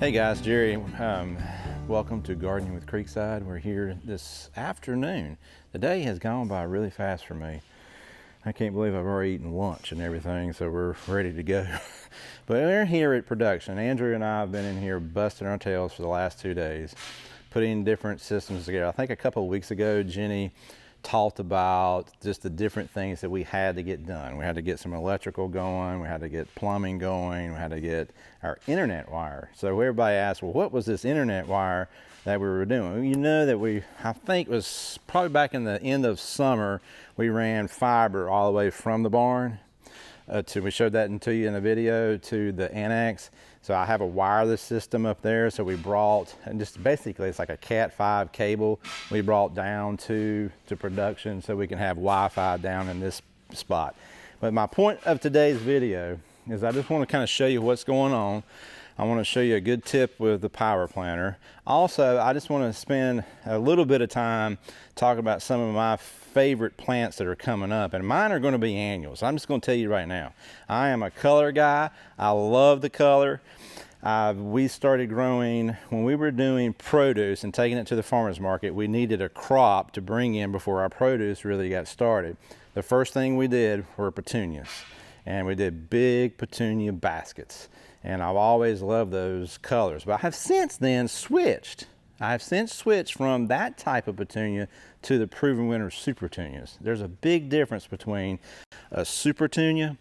Hey guys, Jerry. Welcome to Gardening with Creekside. We're here this afternoon. The day has gone by really fast for me. I can't believe I've already eaten lunch and everything, so we're ready to go. But we're here at production. Andrew and I have been in here busting our tails for the last 2 days, putting different systems together. I think a couple of weeks ago, Jenny talked about just the different things that we had to get done. We had to get some electrical going, we had to get plumbing going, we had to get our internet wire. So everybody asked, well, what was this internet wire that we were doing? You know that I think it was probably back in the end of summer, we ran fiber all the way from the barn we showed that to you in the video, to the annex. So I have a wireless system up there. So we brought, and just basically it's like a Cat 5 cable we brought down to production so we can have Wi-Fi down in this spot. But my point of today's video is I just want to kind of show you what's going on. I want to show you a good tip with the power planter. Also, I just want to spend a little bit of time talking about some of my favorite plants that are coming up, and mine are going to be annuals. I'm just going to tell you right now, I am a color guy. I love the color. We started growing when we were doing produce and taking it to the farmer's market. We needed a crop to bring in before our produce really got started. The first thing we did were petunias, and we did big petunia baskets. And I've always loved those colors, but I have since then switched. I've since switched from that type of petunia to the Proven Winner Super Petunias. There's a big difference between a Super Petunia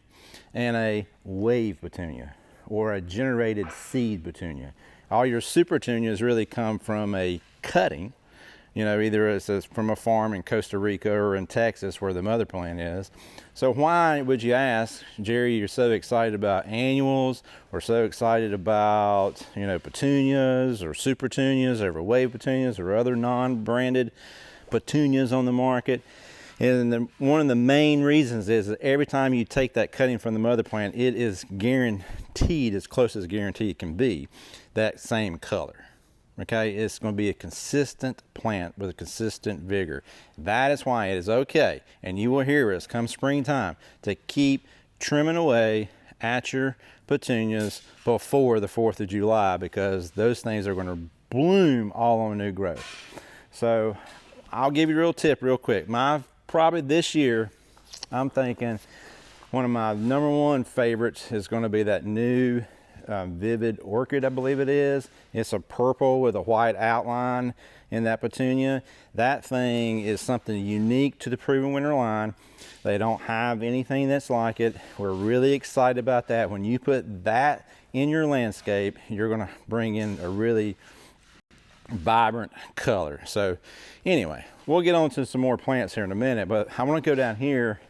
and a wave petunia or a generated seed petunia. All your Super Petunias really come from a cutting, you know, either it's from a farm in Costa Rica or in Texas where the mother plant is. So why would you ask, Jerry, you're so excited about annuals or so excited about, you know, petunias or super petunias or wave petunias or other non-branded petunias on the market? And one of the main reasons is that every time you take that cutting from the mother plant, it is guaranteed, as close as guaranteed can be, that same color. Okay, it's going to be a consistent plant with a consistent vigor. That is why it is okay, and you will hear us come springtime, to keep trimming away at your petunias before the 4th of July, because those things are going to bloom all on new growth. So I'll give you a real tip real quick. Probably this year, I'm thinking one of my #1 favorites is going to be that new Vivid Orchid, I believe it is. It's a purple with a white outline in that petunia. That thing is something unique to the Proven Winner line. They don't have anything that's like it. We're really excited about that. When you put that in your landscape, you're going to bring in a really vibrant color. So anyway, we'll get on to some more plants here in a minute, but I want to go down here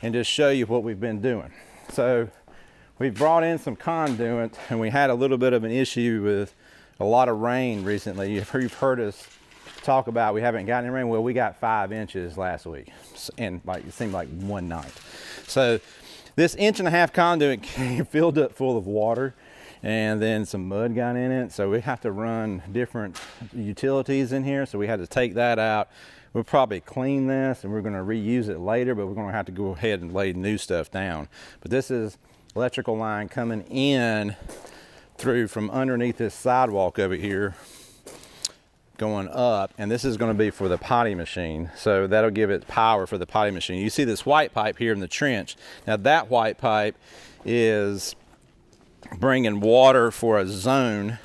and just show you what we've been doing. So we've brought in some conduit, and we had a little bit of an issue with a lot of rain recently. You've heard us talk about we haven't gotten any rain. Well, we got 5 inches last week, and like it seemed like one night. So this 1.5 inch conduit filled up full of water, and then some mud got in it. So we have to run different utilities in here. So we had to take that out. We'll probably clean this, and we're going to reuse it later, but we're going to have to go ahead and lay new stuff down. But this is electrical line coming in through from underneath this sidewalk over here, going up, and this is going to be for the potty machine. So that'll give it power for the potty machine. You see this white pipe here in the trench. Now that white pipe is bringing water for a zone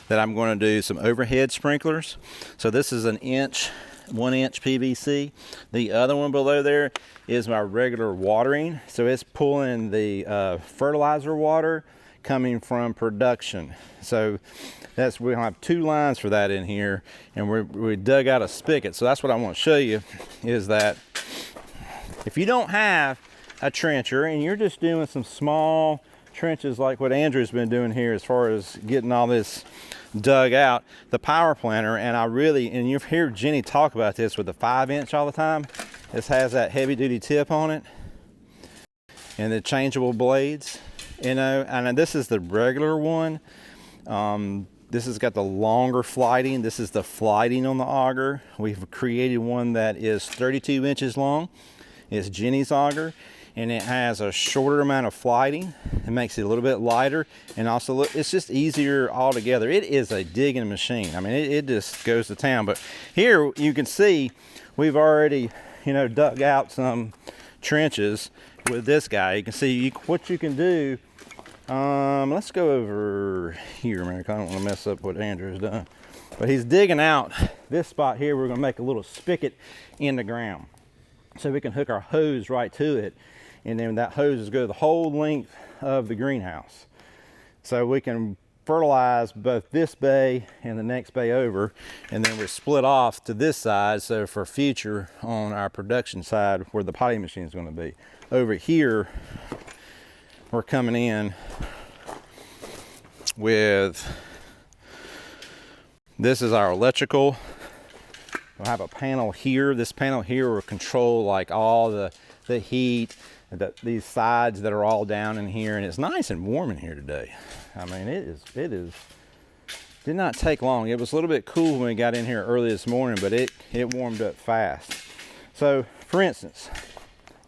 that I'm going to do some overhead sprinklers. So this is 1 inch PVC. The other one below there is my regular watering. So it's pulling the fertilizer water coming from production. So we'll have 2 lines for that in here, and we dug out a spigot. So that's what I want to show you, is that if you don't have a trencher and you're just doing some small trenches like what Andrew's been doing here as far as getting all this dug out, the power planter, and you hear Jenny talk about this with the 5 inch all the time. This has that heavy duty tip on it and the changeable blades, you know, and this is the regular one. This has got the longer flighting. This is the flighting on the auger. We've created one that is 32 inches long. It's Jenny's auger. and it has a shorter amount of flighting. It makes it a little bit lighter, and also it's just easier altogether. It is a digging machine. I mean, it just goes to town. But here you can see we've already, you know, dug out some trenches with this guy. You can see what you can do. Let's go over here, man. I don't want to mess up what Andrew's done. But he's digging out this spot here. We're gonna make a little spigot in the ground, so we can hook our hose right to it, and then that hose is go the whole length of the greenhouse, so we can fertilize both this bay and the next bay over, and then we're split off to this side, so for future on our production side where the potting machine is going to be. Over here we're coming in with, this is our electrical. We'll have a panel here. This panel here will control like all the heat, these sides that are all down in here, and it's nice and warm in here today. I mean, it did not take long. It was a little bit cool when we got in here early this morning, but it warmed up fast. So for instance,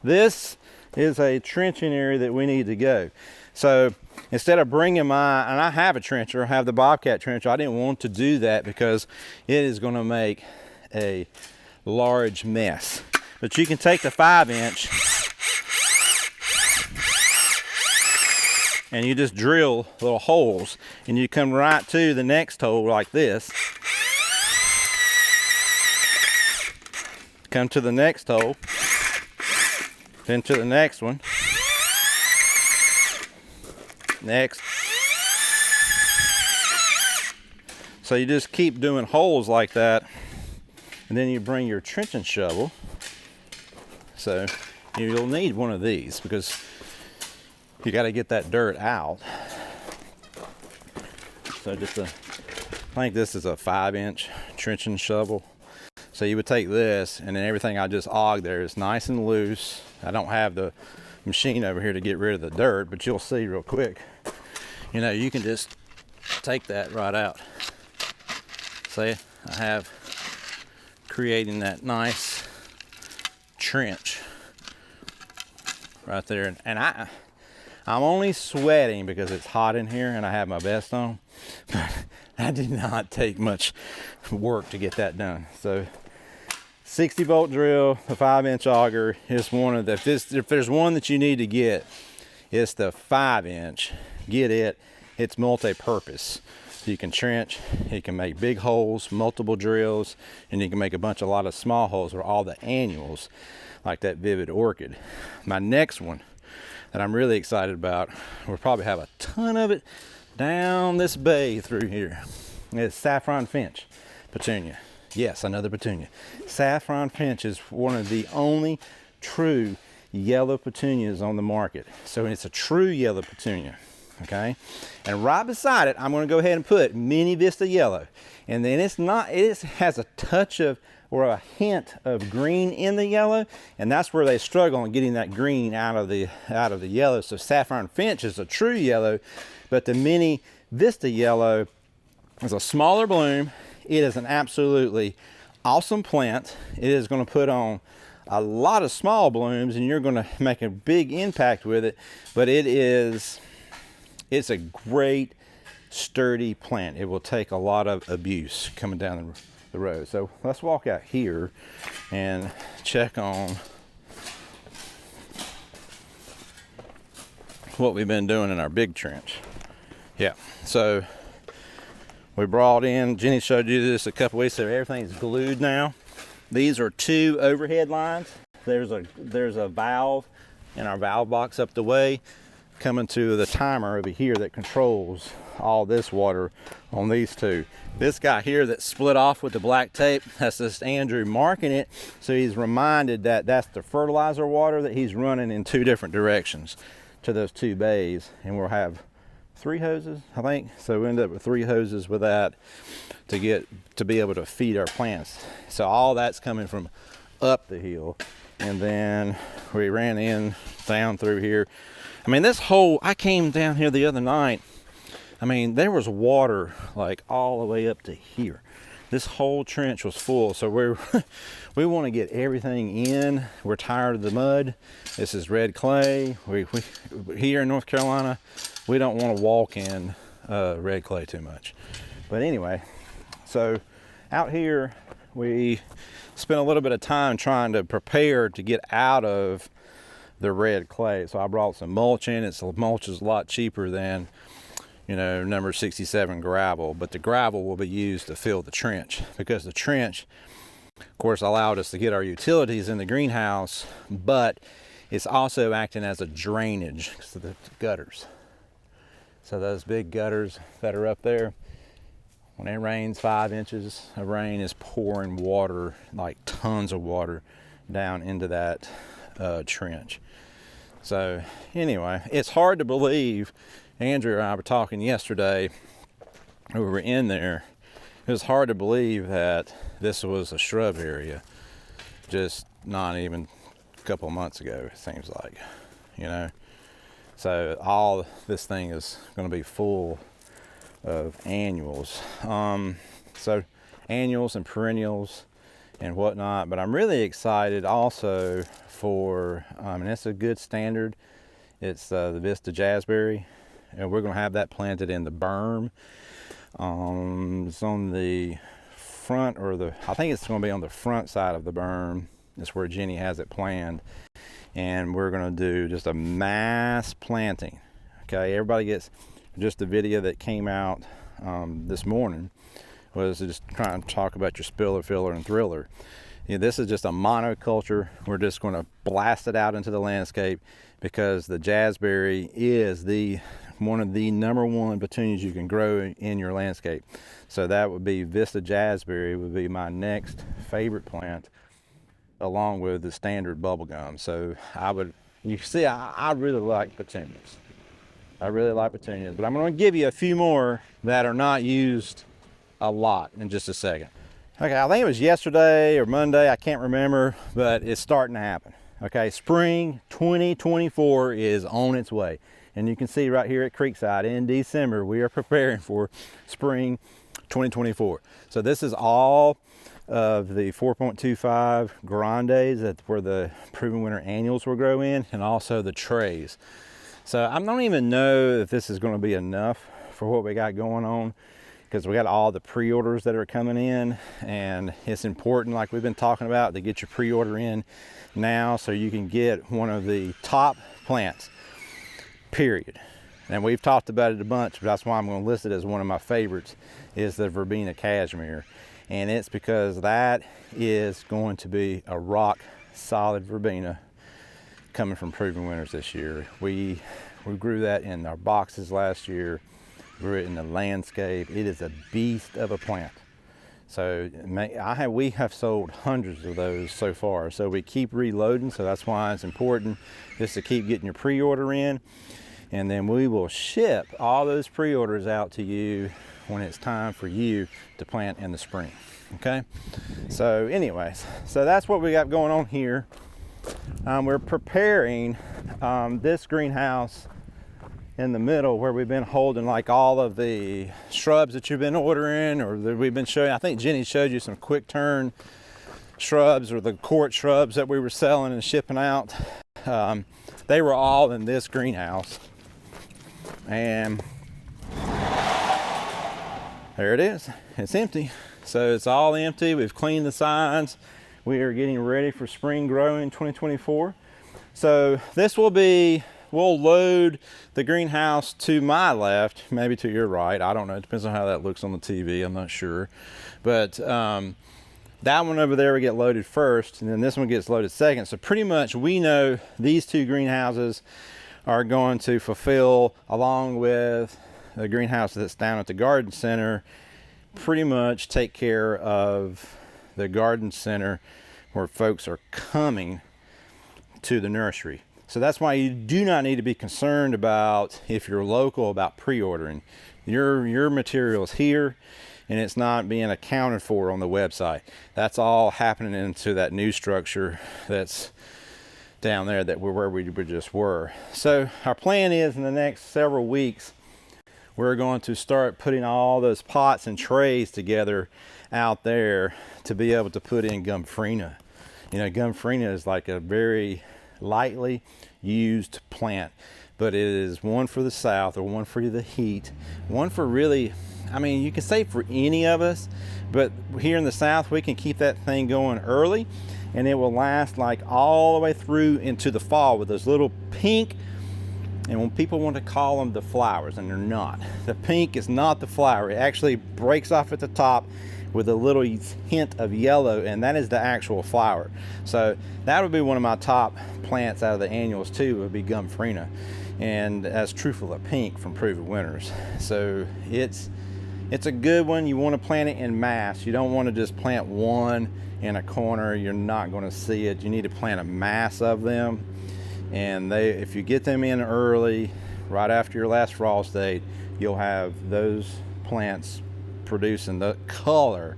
this is a trenching area that we need to go. So instead of bringing my, and I have a trencher, I have the Bobcat trencher. I didn't want to do that because it is going to make a large mess. But you can take the 5-inch and you just drill little holes, and you come right to the next hole like this. Come to the next hole, then to the next one, next. So you just keep doing holes like that, and then you bring your trenching shovel. So you'll need one of these because you got to get that dirt out. So I think this is a 5-inch trenching shovel. So you would take this, and then everything I just auged there is nice and loose. I don't have the machine over here to get rid of the dirt, but you'll see real quick. You know, you can just take that right out. See, I have creating that nice trench right there, and I'm only sweating because it's hot in here and I have my vest on, but that did not take much work to get that done. So 60-bolt drill, the 5-inch auger is one of the, if there's one that you need to get, it's the 5-inch. Get it. It's multi-purpose. You can trench, you can make big holes, multiple drills, and you can make a lot of small holes or all the annuals like that Vivid Orchid. My next one that I'm really excited about, we'll probably have a ton of it down this bay through here. It's Saffron Finch Petunia. Yes, another petunia. Saffron Finch is one of the only true yellow petunias on the market. So it's a true yellow petunia. Okay, and right beside it, I'm going to go ahead and put Mini Vista Yellow, and then it has a touch of, or a hint of green in the yellow, and that's where they struggle on getting that green out of the yellow. So Saffron Finch is a true yellow, but the Mini Vista Yellow is a smaller bloom. It is an absolutely awesome plant. It is going to put on a lot of small blooms, and you're going to make a big impact with it, but it's a great sturdy plant. It will take a lot of abuse coming down the road. So let's walk out here and check on what we've been doing in our big trench. Yeah, so we brought in, Jenny showed you this a couple weeks ago, everything's glued now. These are 2 overhead lines. There's a valve in our valve box up the way, coming to the timer over here that controls all this water on these 2. This guy here that split off with the black tape, that's just Andrew marking it, so he's reminded that that's the fertilizer water that he's running in 2 different directions to those 2 bays, and we'll have 3 hoses, I think. So we end up with 3 hoses with that to be able to feed our plants. So all that's coming from up the hill, and then we ran in down through here. I mean, this whole, I came down here the other night, I mean, there was water like all the way up to here. this whole trench was full. So we want to get everything in. We're tired of the mud. This is red clay. We here in North Carolina, we don't want to walk in red clay too much. But anyway, so out here we spent a little bit of time trying to prepare to get out of the red clay. So I brought some mulch in. Mulch is a lot cheaper than, you know, number 67 gravel, but the gravel will be used to fill the trench, because the trench, of course, allowed us to get our utilities in the greenhouse, but it's also acting as a drainage to the gutters. So those big gutters that are up there, when it rains 5 inches of rain, is pouring water, like tons of water, down into that trench. So anyway, it's hard to believe. Andrew and I were talking yesterday, we were in there. It was hard to believe that this was a shrub area just not even a couple of months ago, it seems like, you know. So all this thing is going to be full of annuals. So annuals and perennials and whatnot, but I'm really excited also for, and it's a good standard, it's the Vista Jazzberry. And we're going to have that planted in the berm. It's on the front, I think it's going to be on the front side of the berm. That's where Jenny has it planned. And we're going to do just a mass planting. Okay, everybody gets just the video that came out this morning was just trying to talk about your spiller, filler, and thriller. You know, this is just a monoculture. We're just going to blast it out into the landscape because the jazzberry is one of the #1 petunias you can grow in your landscape. So that would be Vista Jazzberry would be my next favorite plant, along with the standard bubblegum. So you see, I really like petunias. I really like petunias, but I'm going to give you a few more that are not used a lot in just a second. Okay, I think it was yesterday or Monday, I can't remember, but it's starting to happen. Okay, spring 2024 is on its way. And you can see right here at Creekside in December, we are preparing for spring 2024. So this is all of the 4.25 grandes where the proven winter annuals will grow in, and also the trays. So I don't even know if this is going to be enough for what we got going on, because we got all the pre-orders that are coming in, and it's important, like we've been talking about, to get your pre-order in now so you can get one of the top plants, period. And we've talked about it a bunch, but that's why I'm going to list it as one of my favorites, is the verbena cashmere. And it's because that is going to be a rock solid verbena coming from Proven Winners this year. We grew that in our boxes last year, grew it in the landscape. It is a beast of a plant. So we have sold hundreds of those so far. So we keep reloading. So that's why it's important just to keep getting your pre-order in. And then we will ship all those pre-orders out to you when it's time for you to plant in the spring. Okay? So anyways, so that's what we got going on here. We're preparing this greenhouse in the middle where we've been holding like all of the shrubs that you've been ordering, or that we've been showing. I think Jenny showed you some quick turn shrubs, or the quart shrubs that we were selling and shipping out. They were all in this greenhouse, and there it is. It's empty. So it's all empty. We've cleaned the signs. We are getting ready for spring growing 2024. So this will be, we'll load the greenhouse to my left, maybe to your right. I don't know. It depends on how that looks on the TV. I'm not sure. But that one over there will get loaded first, and then this one gets loaded second. So pretty much we know these two greenhouses are going to fulfill, along with the greenhouse that's down at the garden center, pretty much take care of the garden center where folks are coming to the nursery. So that's why you do not need to be concerned about, if you're local, about pre-ordering. Your material is here, and it's not being accounted for on the website. That's all happening into that new structure that's down there, that we're where we just were. So our plan is, in the next several weeks, we're going to start putting all those pots and trays together out there to be able to put in Gomphrena. You know, Gomphrena is like a very lightly used plant, but it is one for the south, or one for the heat, one for really, I mean, you can say for any of us, but here in the south we can keep that thing going early, and it will last like all the way through into the fall with those little pink, and when people want to call them the flowers, and they're not. The pink is not the flower. It actually breaks off at the top with a little hint of yellow, and that is the actual flower. So that would be one of my top plants out of the annuals too, would be Gomphrena, and as Truffula Pink from Proven Winners. So it's a good one. You want to plant it in mass. You don't want to just plant one in a corner. You're not going to see it. You need to plant a mass of them, and if you get them in early, right after your last frost date, you'll have those plants producing the color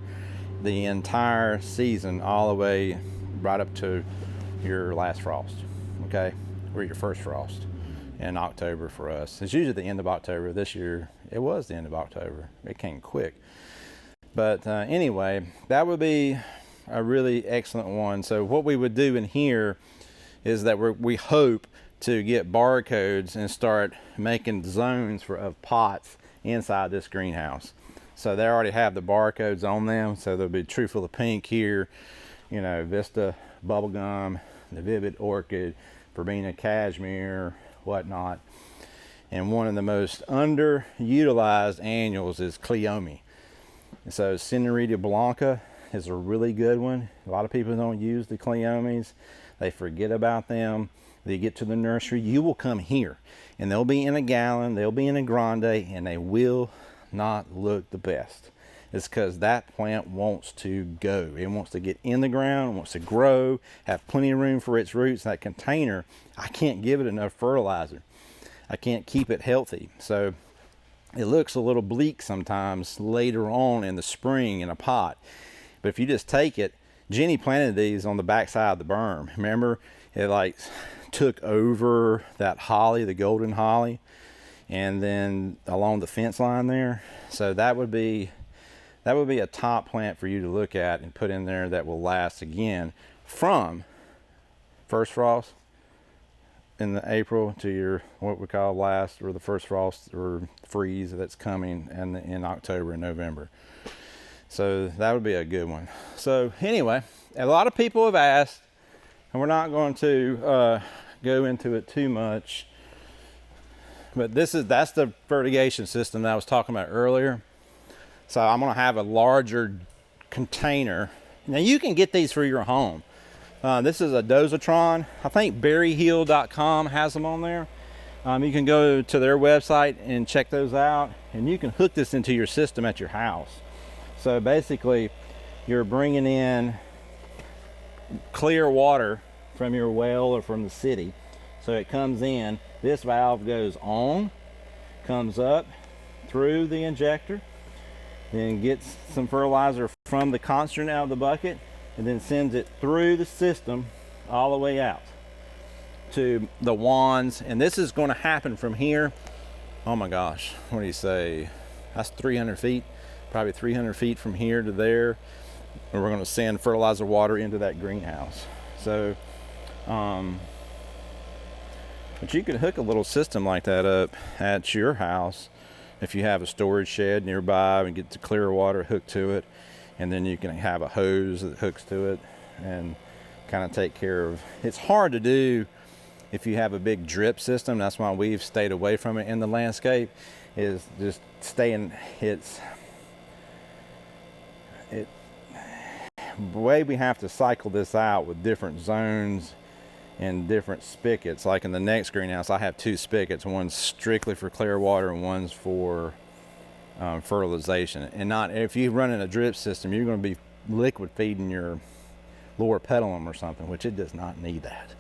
the entire season, all the way right up to your last frost, okay, or your first frost in October for us. It's usually the end of October. This year it was the end of October. It came quick, but anyway, that would be a really excellent one. So what we would do in here is that we hope to get barcodes and start making zones of pots inside this greenhouse. So they already have the barcodes on them. So there'll be Truffula Pink here, you know, Vista Bubblegum, the Vivid Orchid, Verbena Cashmere, whatnot. And one of the most underutilized annuals is Cleome. So Senorita Blanca is a really good one. A lot of people don't use the Cleomes. They forget about them. They get to the nursery, you will come here, and they'll be in a gallon, they'll be in a grande, and they will not look the best. It's because that plant wants to go. It wants to get in the ground, wants to grow, have plenty of room for its roots. That container, I can't give it enough fertilizer. I can't keep it healthy. So it looks a little bleak sometimes later on in the spring in a pot. But if you just take it, Jenny planted these on the back side of the berm. Remember, it like took over that holly, the golden holly, and then along the fence line there. So that would be a top plant for you to look at and put in there that will last again from first frost in the April to your what we call last, or the first frost or freeze that's coming in October and November. So that would be a good one. So anyway, a lot of people have asked, and we're not going to go into it too much, but that's the fertigation system that I was talking about earlier. So I'm going to have a larger container. Now you can get these for your home. This is a dosatron. I think berryhill.com has them on there. You can go to their website and check those out, and you can hook this into your system at your house. So basically you're bringing in clear water from your well or from the city. So it comes in, this valve goes on, comes up through the injector, then gets some fertilizer from the concentrate out of the bucket, and then sends it through the system all the way out to the wands. And this is going to happen from here. Oh my gosh, what do you say? That's 300 feet, probably 300 feet from here to there. And we're going to send fertilizer water into that greenhouse. So, but you can hook a little system like that up at your house if you have a storage shed nearby and get the clear water hooked to it, and then you can have a hose that hooks to it and kind of take care of. It's hard to do if you have a big drip system. That's why we've stayed away from it in the landscape, is just staying the way we have to cycle this out with different zones and different spigots. Like in the next greenhouse, I have 2 spigots. One's strictly for clear water and one's for fertilization. And not, if you run in a drip system, you're going to be liquid feeding your lower petalum or something, which it does not need that.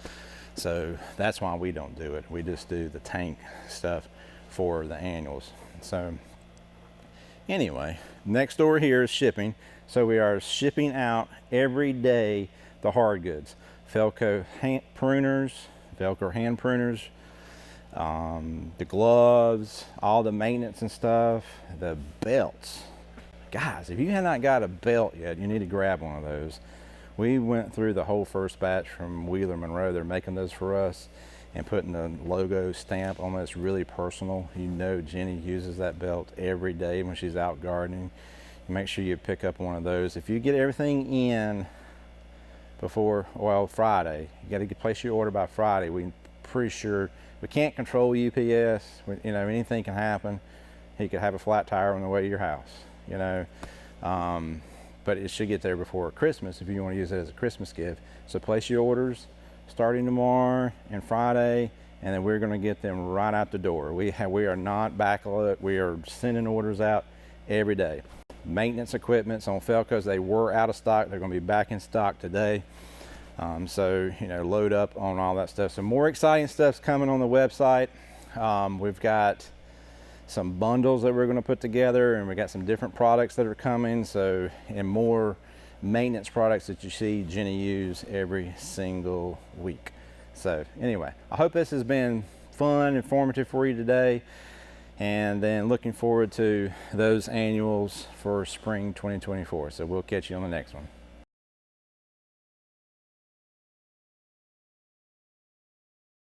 So that's why we don't do it. We just do the tank stuff for the annuals. So anyway, next door here is shipping. So we are shipping out every day the hard goods. Velcro hand pruners, the gloves, all the maintenance and stuff, the belts. guys, if you have not got a belt yet, you need to grab one of those. We went through the whole first batch from Wheeler Monroe. They're making those for us and putting the logo stamp on it. It's really personal. You know Jenny uses that belt every day when she's out gardening. Make sure you pick up one of those. If you get everything in before, well, Friday, you got to place your order by Friday. We're pretty sure we can't control UPS. You know, anything can happen. He could have a flat tire on the way to your house, you know. But it should get there before Christmas if you want to use it as a Christmas gift. So place your orders starting tomorrow and Friday, and then we're going to get them right out the door. We are not backlogged. We are sending orders out every day. Maintenance equipment's on Felco's. They were out of stock. They're going to be back in stock today. So, you know, load up on all that stuff. So more exciting stuff's coming on the website. We've got some bundles that we're going to put together, and we got some different products that are coming. So, and more maintenance products that you see Jenny use every single week. So anyway, I hope this has been fun, informative for you today, and then looking forward to those annuals for spring 2024. So we'll catch you on the next one.